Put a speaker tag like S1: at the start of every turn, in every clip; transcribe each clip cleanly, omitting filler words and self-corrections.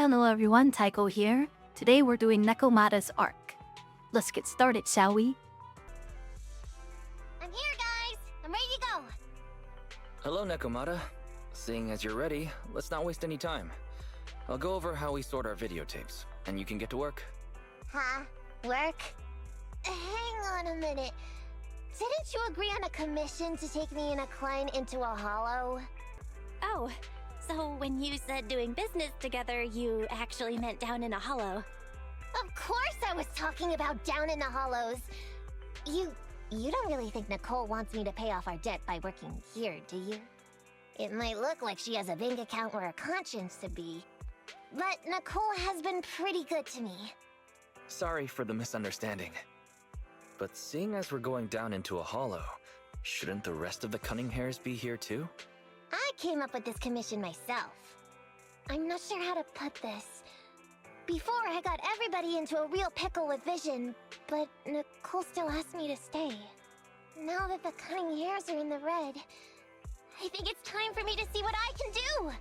S1: Hello everyone, Taiko here. Today we're doing Nekomata's arc. Let's get started, shall we?
S2: I'm here, guys! I'm ready to go!
S3: Hello, Nekomata. Seeing as you're ready, let's not waste any time. I'll go over how we sort our videotapes, and you can get to work.
S2: Huh? Work? Hang on a minute. Didn't you agree on a commission to take me and a client into a hollow?
S4: Oh, so when you said doing business together, you actually meant down in a hollow.
S2: Of course I was talking about down in the hollows! You don't really think Nicole wants me to pay off our debt by working here, do you? It might look like she has a bank account where a conscience to be, but Nicole has been pretty good to me.
S3: Sorry for the misunderstanding. But seeing as we're going down into a hollow, shouldn't the rest of the cunning hairs be here too?
S2: I came up with this commission myself. I'm not sure how to put this. Before, I got everybody into a real pickle with vision, but Nicole still asked me to stay. Now that the cunning hairs are in the red, I think it's time for me to see what I can do!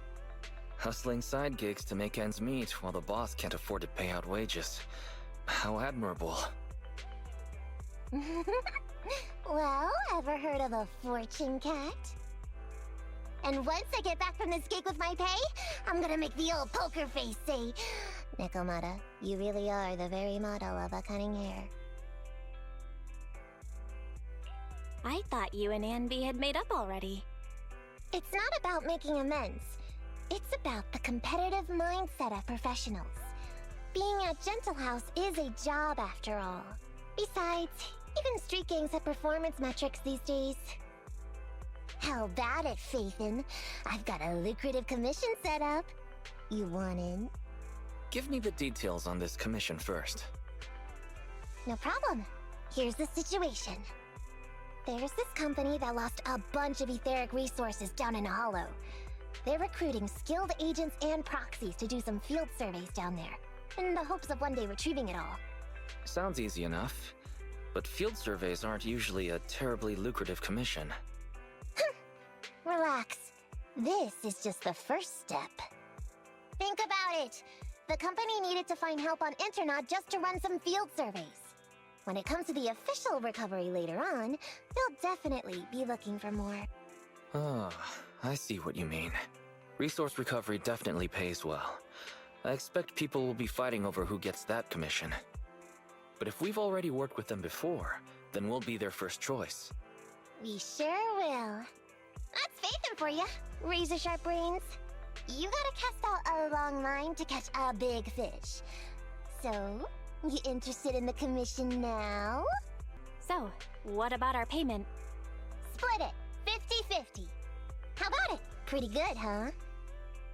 S3: Hustling side gigs to make ends meet while the boss can't afford to pay out wages. How admirable.
S2: Well, ever heard of a fortune cat? And once I get back from this gig with my pay, I'm gonna make the old poker face say, Nekomata, you really are the very model of a cunning hair.
S4: I thought you and Anby had made up already.
S2: It's not about making amends. It's about the competitive mindset of professionals. Being at Gentle House is a job after all. Besides, even street gangs have performance metrics these days. How about it, Faithin? I've got a lucrative commission set up. You want in?
S3: Give me the details on this commission first.
S2: No problem. Here's the situation. There's this company that lost a bunch of etheric resources down in a hollow. They're recruiting skilled agents and proxies to do some field surveys down there, in the hopes of one day retrieving it all.
S3: Sounds easy enough, but field surveys aren't usually a terribly lucrative commission.
S2: Relax. This is just the first step. Think about it. The company needed to find help on Internaut just to run some field surveys. When it comes to the official recovery later on, they'll definitely be looking for more.
S3: Ah, I see what you mean. Resource recovery definitely pays well. I expect people will be fighting over who gets that commission. But if we've already worked with them before, then we'll be their first choice.
S2: We sure will. That's Faithin for you, razor-sharp brains. You gotta cast out a long line to catch a big fish. So, you interested in the commission now?
S4: So, what about our payment?
S2: Split it, 50-50. How about it? Pretty good, huh?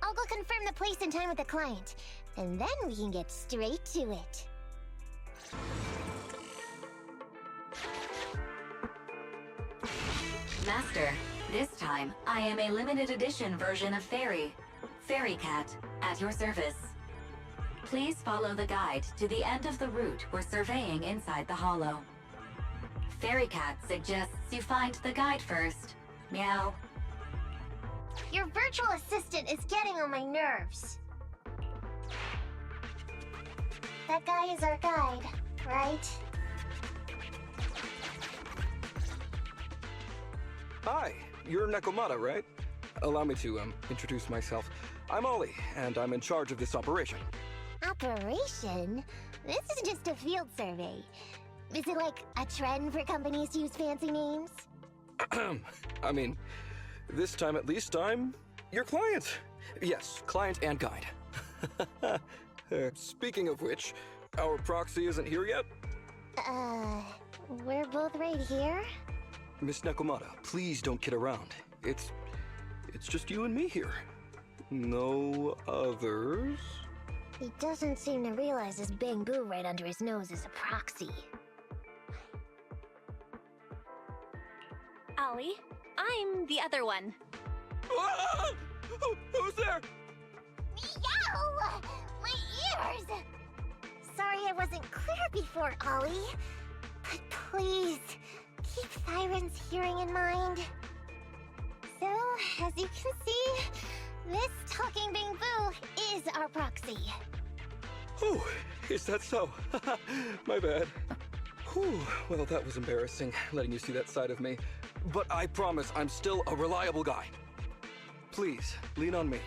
S2: I'll go confirm the place and time with the client, and then we can get straight to it.
S5: Master, this time I am a limited edition version of Fairy Cat, at your service. Please follow the guide to the end of the route we're surveying inside the hollow. Fairy Cat suggests you find the guide first. Meow.
S2: Your virtual assistant is getting on my nerves. That guy is our guide, right?
S6: Hi, you're Nekomata, right? Allow me to, introduce myself. I'm Ollie, and I'm in charge of this operation.
S2: Operation? This is just a field survey. Is it like a trend for companies to use fancy names?
S6: I mean, this time at least I'm your client. Yes, client and guide. Speaking of which, our proxy isn't here yet?
S2: We're both right here?
S6: Miss Nekomata, please don't kid around. It's just you and me here. No others?
S2: He doesn't seem to realize this bamboo right under his nose is a proxy.
S4: Ollie, I'm the other one.
S6: Ah! Who's there?
S2: Meow! My ears! Sorry I wasn't clear before, Ollie. But please, keep Siren's hearing in mind. So, as you can see, This talking bamboo is our proxy.
S6: Oh, is that so? My bad. Whew, well, that was embarrassing, letting you see that side of me. But I promise I'm still a reliable guy. Please, lean on me.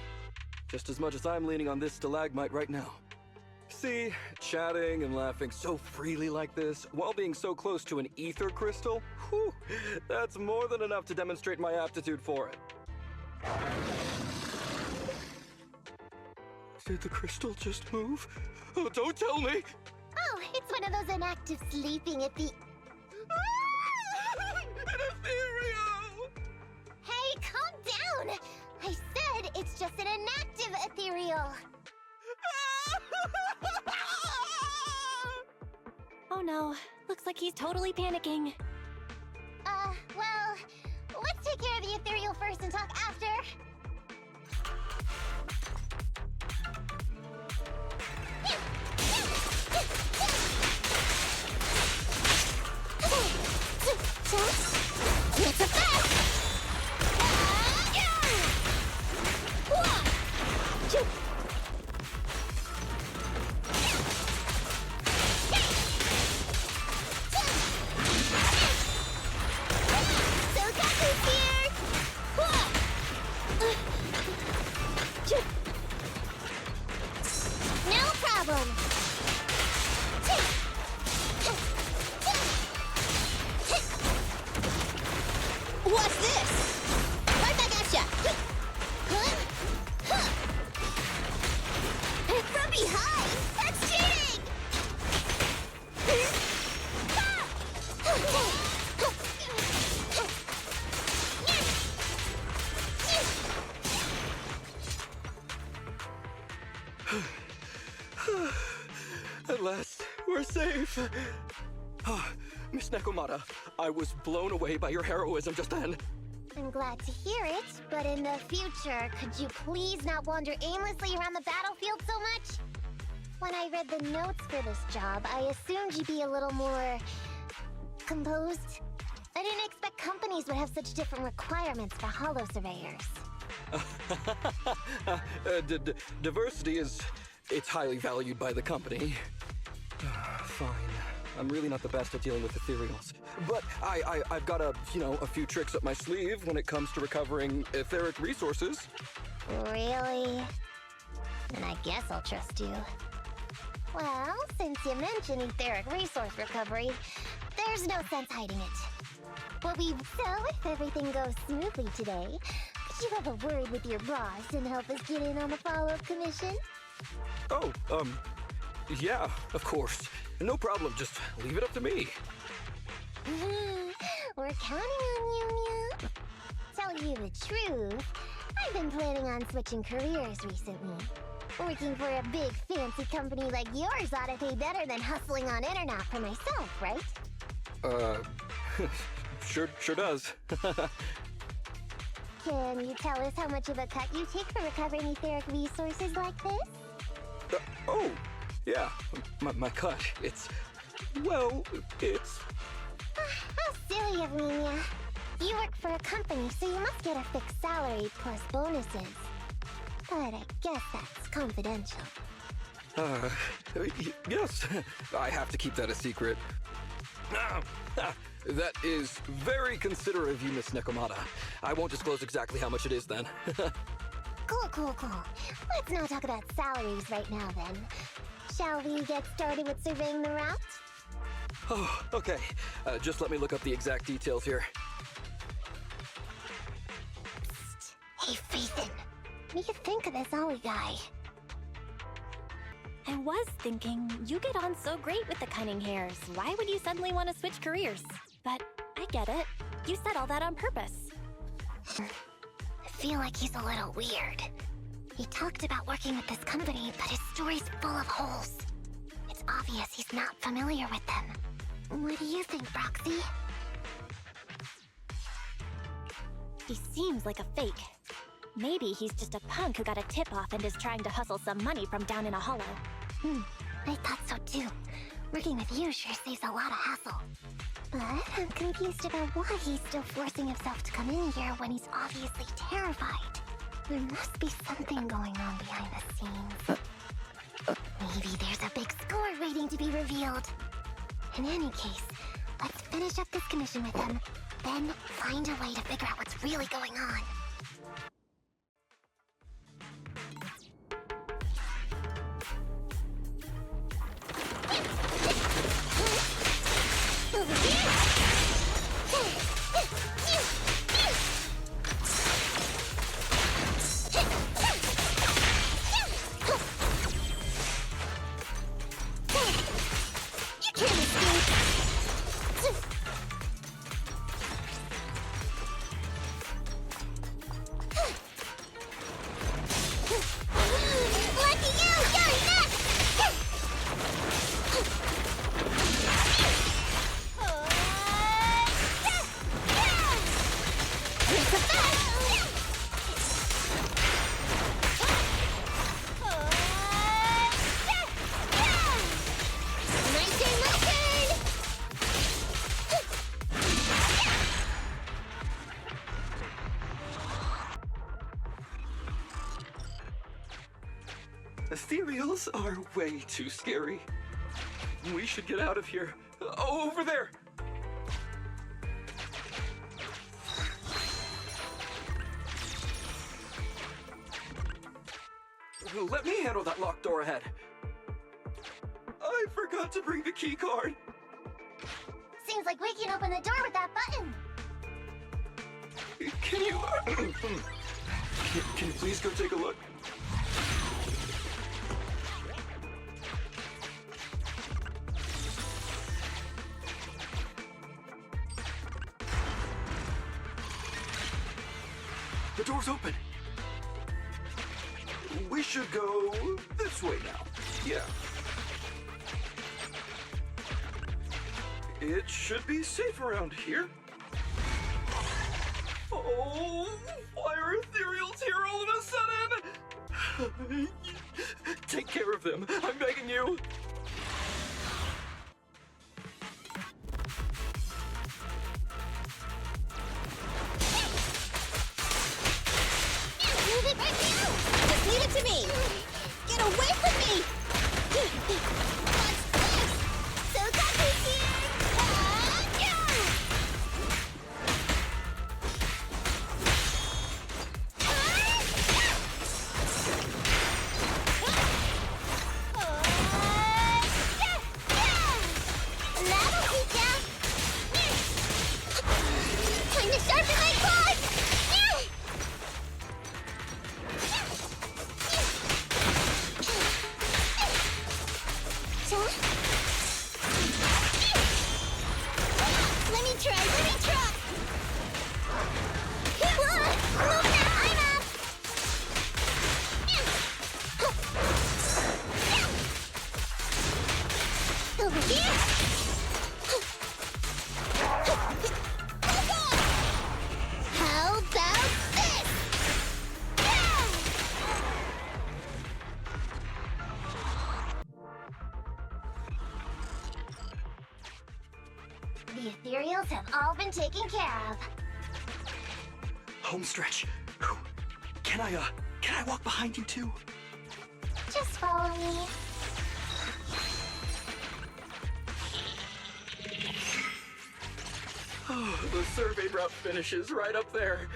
S6: Just as much as I'm leaning on this stalagmite right now. See, chatting and laughing so freely like this, while being so close to an ether crystal, whew, that's more than enough to demonstrate my aptitude for it. Did the crystal just move? Oh, don't tell me!
S2: Oh, it's one of those inactive sleeping at the...
S6: An ethereal!
S2: Hey, calm down! I said it's just an inactive ethereal.
S4: Oh no, looks like he's totally panicking.
S2: Well, let's take care of the ethereal first and talk after. It's a fast! No problem. What's this? Right back at ya! From behind? That's cheating!
S6: At last, we're safe. Miss Nekomata, I was blown away by your heroism just then.
S2: I'm glad to hear it, but in the future, could you please not wander aimlessly around the battlefield so much? When I read the notes for this job, I assumed you'd be a little more... composed. I didn't expect companies would have such different requirements for holo surveyors.
S6: Diversity it's highly valued by the company. Fine. I'm really not the best at dealing with ethereals. But I've got a few tricks up my sleeve when it comes to recovering etheric resources.
S2: Really? Then I guess I'll trust you. Well, since you mentioned etheric resource recovery, there's no sense hiding it. So if everything goes smoothly today, could you have a word with your boss and help us get in on the follow-up commission?
S6: Oh, yeah, of course. No problem, just leave it up to me.
S2: We're counting on you, Nya. Tell you the truth, I've been planning on switching careers recently. Working for a big fancy company like yours ought to pay better than hustling on internet for myself, right?
S6: Sure does.
S2: Can you tell us how much of a cut you take for recovering etheric resources like this?
S6: Oh, yeah, my cut, it's...
S2: How silly of me, Nya. You work for a company, so you must get a fixed salary plus bonuses. But I guess that's confidential.
S6: Yes, I have to keep that a secret. That is very considerate of you, Miss Nekomata. I won't disclose exactly how much it is then.
S2: Cool. Let's not talk about salaries right now, then. Shall we get started with surveying the route?
S6: Oh, okay. Just let me look up the exact details here.
S2: Psst. Hey, Ethan. What do you think of this Ollie guy?
S4: I was thinking, you get on so great with the cunning hairs. Why would you suddenly want to switch careers? But I get it. You said all that on purpose.
S2: I feel like he's a little weird. He talked about working with this company, but his story's full of holes. It's obvious he's not familiar with them. What do you think, Broxy?
S4: He seems like a fake. Maybe he's just a punk who got a tip-off and is trying to hustle some money from down in a hollow.
S2: I thought so too. Working with you sure saves a lot of hassle. But I'm confused about why he's still forcing himself to come in here when he's obviously terrified. There must be something going on behind the scenes. Maybe there's a big score waiting to be revealed. In any case, let's finish up this commission with them, then find a way to figure out what's really going on. Over here!
S6: Ethereals are way too scary. We should get out of here. Over there! Let me handle that locked door ahead. I forgot to bring the key card.
S2: Seems like we can open the door with that button.
S6: Can you... can you please go take a look? The door's open. We should go this way now. Yeah. It should be safe around here. Oh, why are ethereals here all of a sudden? Take care of them. I'm begging you.
S2: Leave it right now! Just leave it to me! Get away from me! What's this? So Kaku's here! That'll teach ya! Time to sharpen my claws! Let me try! Move now! I'm up! Over here! How about this? The ethereals have all been taken care of.
S6: Home stretch. Can I walk behind you too?
S2: Just follow me.
S6: Oh, the survey route finishes right up there.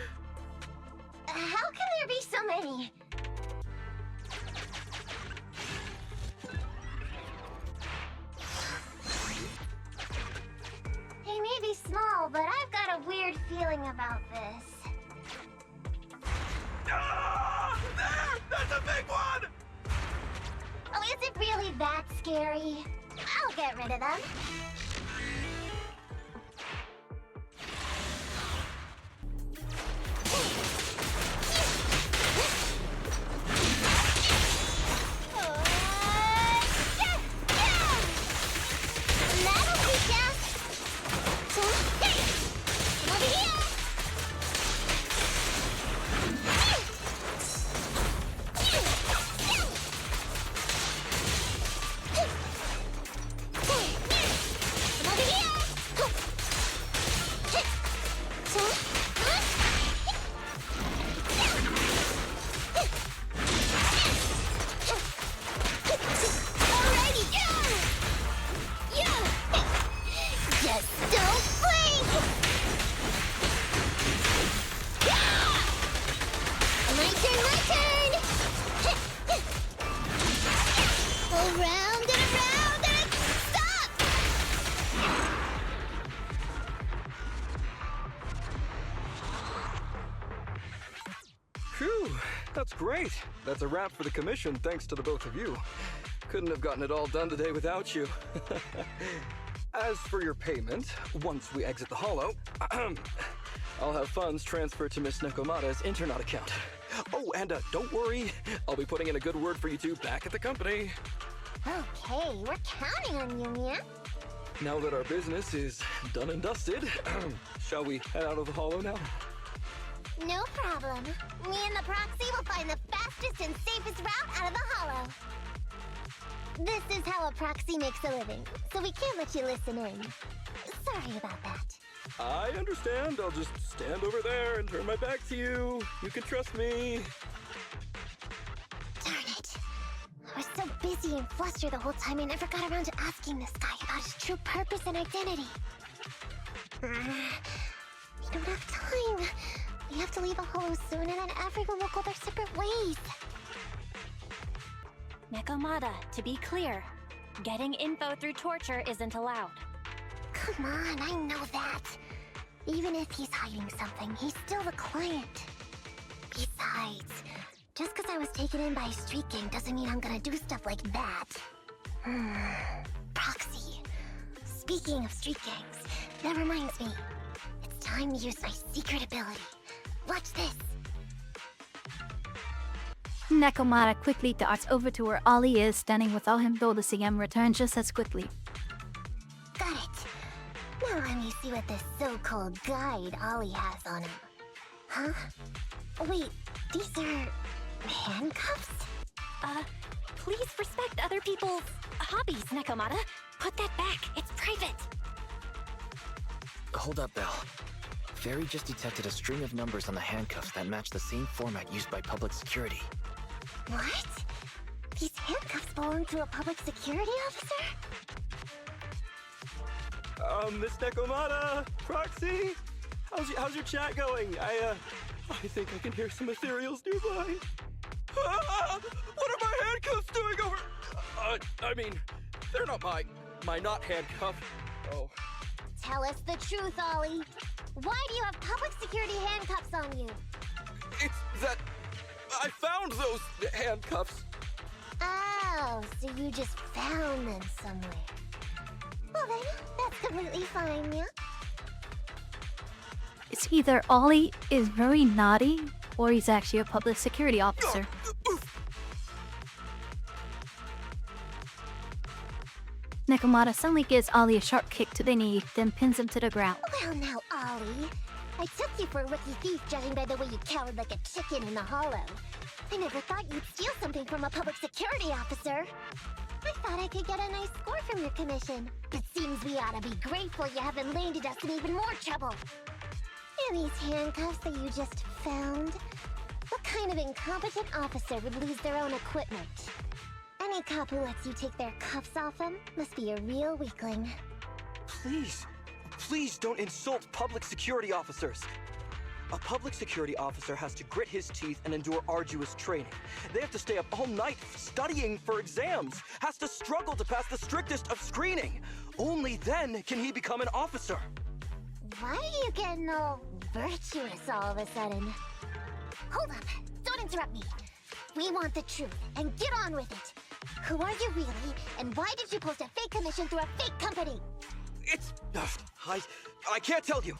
S2: How can there be so many? They may be small, but I've got a weird feeling about this.
S6: Ah, there! That's a big one!
S2: Oh, is it really that scary? I'll get rid of them. That'll teach ya! Over here!
S6: That's great. That's a wrap for the commission, thanks to the both of you. Couldn't have gotten it all done today without you. As for your payment, once we exit the Hollow, I'll have funds transferred to Miss Nekomata's Internet account. Oh, and don't worry, I'll be putting in a good word for you two back at the company.
S2: Okay, we're counting on you, Mia.
S6: Now that our business is done and dusted, shall we head out of the Hollow now?
S2: No problem. Me and the proxy will find the fastest and safest route out of the Hollow. This is how a proxy makes a living, so we can't let you listen in. Sorry about that.
S6: I understand. I'll just stand over there and turn my back to you. You can trust me.
S2: Darn it. I was so busy and flustered the whole time I never got around to asking this guy about his true purpose and identity. We don't have time. We have to leave the Hollow soon and then everyone will go their separate ways.
S4: Nekomata, to be clear, getting info through torture isn't allowed.
S2: Come on, I know that. Even if he's hiding something, he's still the client. Besides, just because I was taken in by a street gang doesn't mean I'm gonna do stuff like that. Proxy. Speaking of street gangs, that reminds me. It's time to use my secret ability. Watch this.
S1: Nekomata quickly darts over to where Ollie is standing without him noticing him, return just as quickly.
S2: Got it. Now let me see what this so-called guide Ollie has on him. Huh? Wait, these are handcuffs?
S4: Please respect other people's hobbies, Nekomata. Put that back, it's private.
S3: Hold up, Belle. Fairy just detected a string of numbers on the handcuffs that match the same format used by public security.
S2: What? These handcuffs belong to a public security officer?
S6: Miss Nekomata, Proxy, how's your chat going? I think I can hear some ethereals nearby. What are my handcuffs doing over? I mean, they're not my not handcuffed. Oh.
S2: Tell us the truth, Ollie. Why do you have public security handcuffs on you?
S6: It's that I found those handcuffs.
S2: Oh, so you just found them somewhere. Well then, that's completely fine, yeah?
S1: It's either Ollie is very naughty, or he's actually a public security officer. Nekomata suddenly gives Ollie a sharp kick to the knee, then pins him to the ground.
S2: Well now, Ollie. I took you for a rookie thief judging by the way you cowered like a chicken in the Hollow. I never thought you'd steal something from a public security officer. I thought I could get a nice score from your commission. It seems we ought to be grateful you haven't landed us in even more trouble. And these handcuffs that you just found? What kind of incompetent officer would lose their own equipment? Any cop who lets you take their cuffs off them must be a real weakling.
S6: Please don't insult public security officers. A public security officer has to grit his teeth and endure arduous training. They have to stay up all night studying for exams, has to struggle to pass the strictest of screening. Only then can he become an officer.
S2: Why are you getting all virtuous all of a sudden? Hold up, don't interrupt me. We want the truth, and get on with it. Who are you really, and why did you post a fake commission through a fake company?
S6: It's... I can't tell you.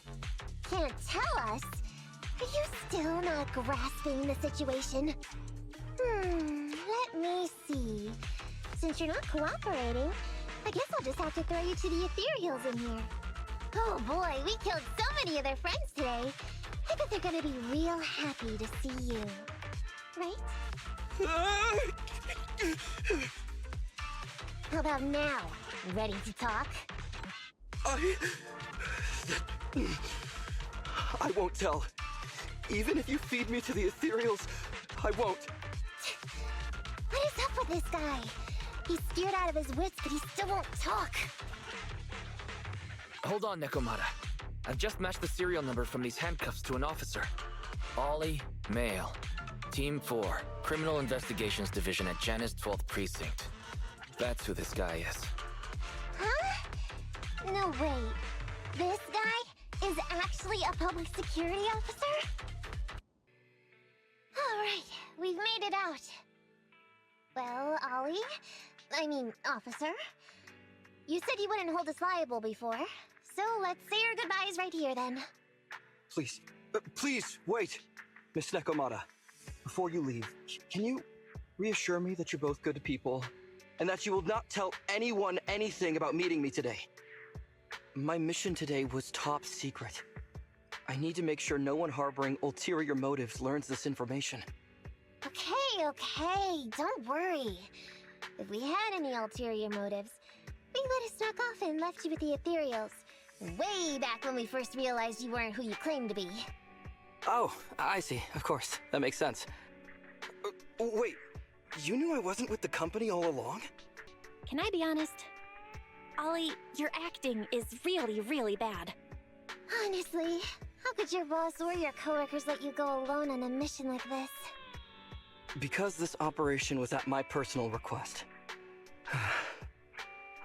S2: Can't tell us? Are you still not grasping the situation? Let me see. Since you're not cooperating, I guess I'll just have to throw you to the ethereals in here. Oh boy, we killed so many of their friends today. I bet they're gonna be real happy to see you. Right? How about now? Ready to talk?
S6: I won't tell. Even if you feed me to the ethereals, I won't.
S2: What is up with this guy? He's scared out of his wits, but he still won't talk.
S3: Hold on, Nekomata. I've just matched the serial number from these handcuffs to an officer. Ollie, male. Team 4, Criminal Investigations Division at Janus 12th Precinct. That's who this guy is.
S2: Huh? No way. This guy is actually a public security officer? Alright, we've made it out. Well, Officer, you said you wouldn't hold us liable before, so let's say our goodbyes right here then.
S6: Please, please, wait! Miss Nekomata, before you leave, can you reassure me that you're both good people, and that you will not tell anyone anything about meeting me today? My mission today was top secret. I need to make sure no one harboring ulterior motives learns this information.
S2: Okay, don't worry. If we had any ulterior motives, we would have snuck off and left you with the ethereals. Way back when we first realized you weren't who you claimed to be.
S6: Oh, I see. Of course. That makes sense. Wait, you knew I wasn't with the company all along?
S4: Can I be honest? Ollie, your acting is really, really bad.
S2: Honestly, how could your boss or your coworkers let you go alone on a mission like this?
S6: Because this operation was at my personal request.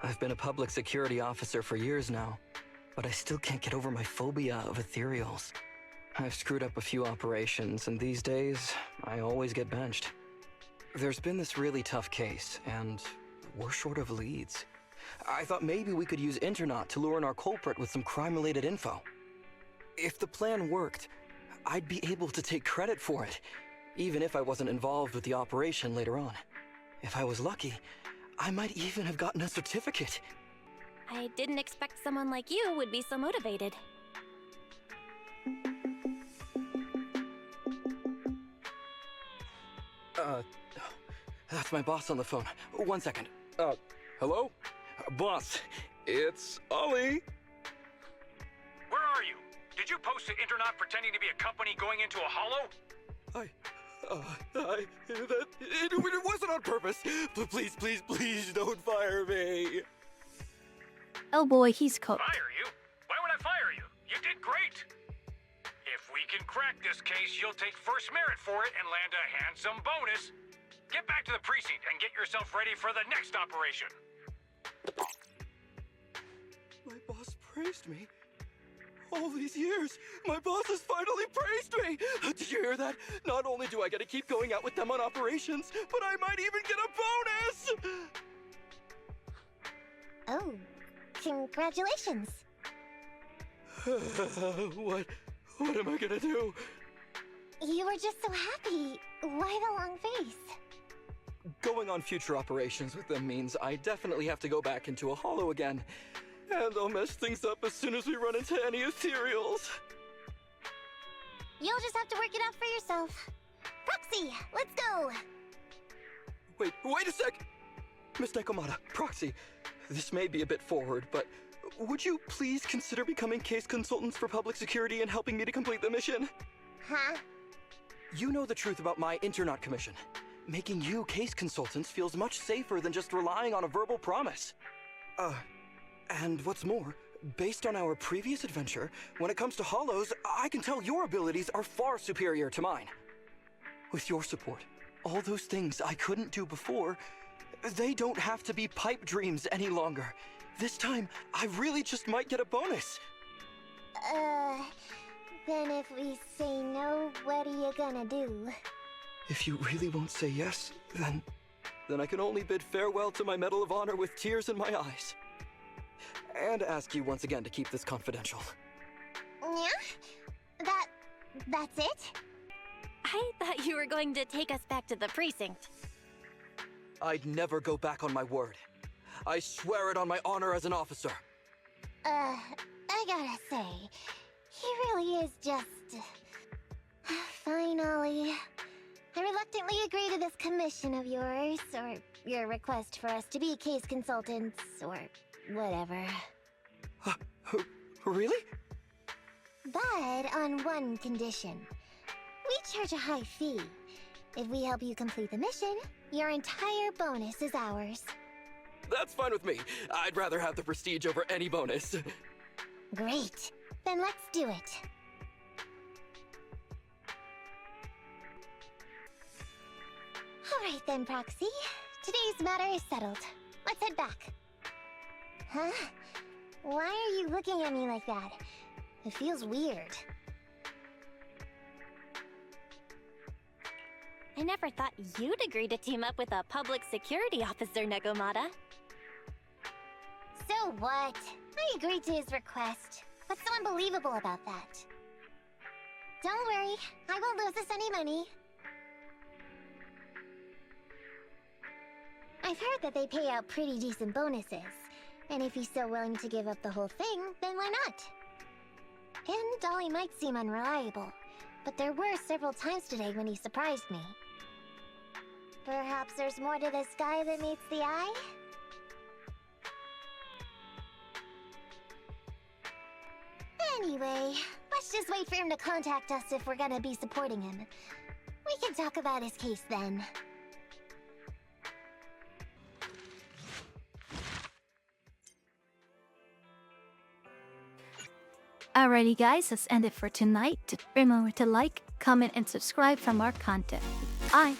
S6: I've been a public security officer for years now, but I still can't get over my phobia of ethereals. I've screwed up a few operations, and these days, I always get benched. There's been this really tough case, and we're short of leads. I thought maybe we could use Internaut to lure in our culprit with some crime-related info. If the plan worked, I'd be able to take credit for it, even if I wasn't involved with the operation later on. If I was lucky, I might even have gotten a certificate.
S4: I didn't expect someone like you would be so motivated.
S6: That's my boss on the phone. 1 second. Hello? Boss, it's Ollie.
S7: Where are you? Did you post to Internaut pretending to be a company going into a hollow?
S6: It wasn't on purpose. Please don't fire me.
S1: Oh boy, he's cooked.
S7: Fire you? Why would I fire you? You did great. If we can crack this case, you'll take first merit for it and land a handsome bonus. Get back to the precinct and get yourself ready for the next operation.
S6: My boss praised me. All these years, my boss has finally praised me! Did you hear that? Not only do I get to keep going out with them on operations, but I might even get a bonus!
S2: Oh, congratulations.
S6: What am I gonna do?
S2: You were just so happy. Why the long face?
S6: Going on future operations with them means I definitely have to go back into a hollow again. And I'll mess things up as soon as we run into any ethereals.
S2: You'll just have to work it out for yourself. Proxy, let's go!
S6: Wait a sec! Miss Nekomata, Proxy, this may be a bit forward, but would you please consider becoming case consultants for public security and helping me to complete the mission?
S2: Huh?
S6: You know the truth about my Internaut commission. Making you case consultants feels much safer than just relying on a verbal promise. And what's more, based on our previous adventure, when it comes to hollows, I can tell your abilities are far superior to mine. With your support, all those things I couldn't do before, they don't have to be pipe dreams any longer. This time, I really just might get a bonus.
S2: Then if we say no, what are you gonna do?
S6: If you really won't say yes, then I can only bid farewell to my Medal of Honor with tears in my eyes. And ask you once again to keep this confidential.
S2: Yeah? That's it?
S4: I thought you were going to take us back to the precinct.
S6: I'd never go back on my word. I swear it on my honor as an officer.
S2: I gotta say, he really is just... Fine, Ollie. I reluctantly agree to this commission of yours, or your request for us to be case consultants, or whatever.
S6: Really?
S2: But on one condition. We charge a high fee. If we help you complete the mission, your entire bonus is ours.
S6: That's fine with me. I'd rather have the prestige over any bonus.
S2: Great. Then let's do it. Alright then, Proxy. Today's matter is settled. Let's head back. Huh? Why are you looking at me like that? It feels weird.
S4: I never thought you'd agree to team up with a public security officer, Nekomata.
S2: So what? I agreed to his request. What's so unbelievable about that? Don't worry, I won't lose us any money. I've heard that they pay out pretty decent bonuses. And if he's so willing to give up the whole thing, then why not? And Dolly might seem unreliable, but there were several times today when he surprised me. Perhaps there's more to this guy than meets the eye? Anyway, let's just wait for him to contact us if we're gonna be supporting him. We can talk about his case then.
S1: Alrighty guys, that's ended for tonight. Remember to like, comment, and subscribe for more content. Bye!